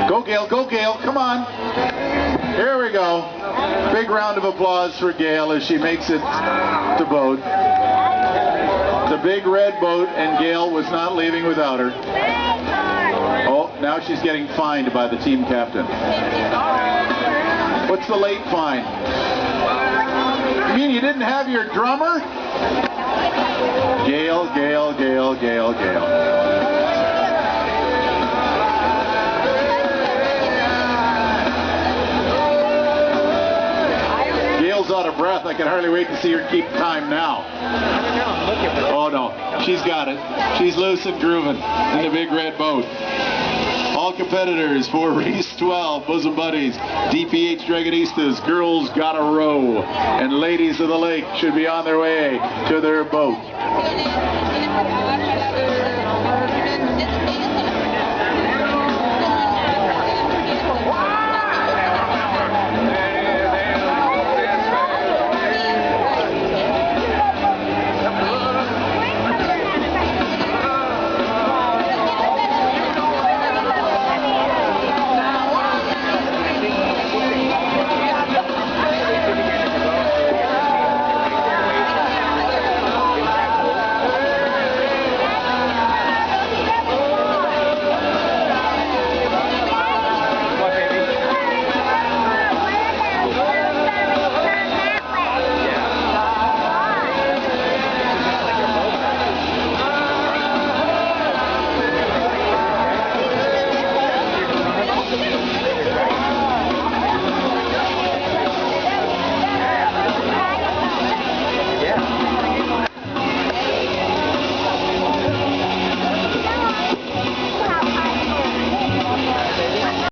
Go Gail, go Gail, come on. Here we go. Big round of applause for Gail as she makes it to boat. The big red boat, and Gail was not leaving without her. Oh, now she's getting fined by the team captain. What's the late fine? You mean you didn't have your drummer? Gail, Gail, Gail, Gail, Gail. Gail's out of breath. I can hardly wait to see her keep time now. Oh no, she's got it. She's loose and grooving in the big red boat. All competitors for race 12, Bosom Buddies, DPH Dragonistas, girls got a row, and ladies of the lake should be on their way to their boat.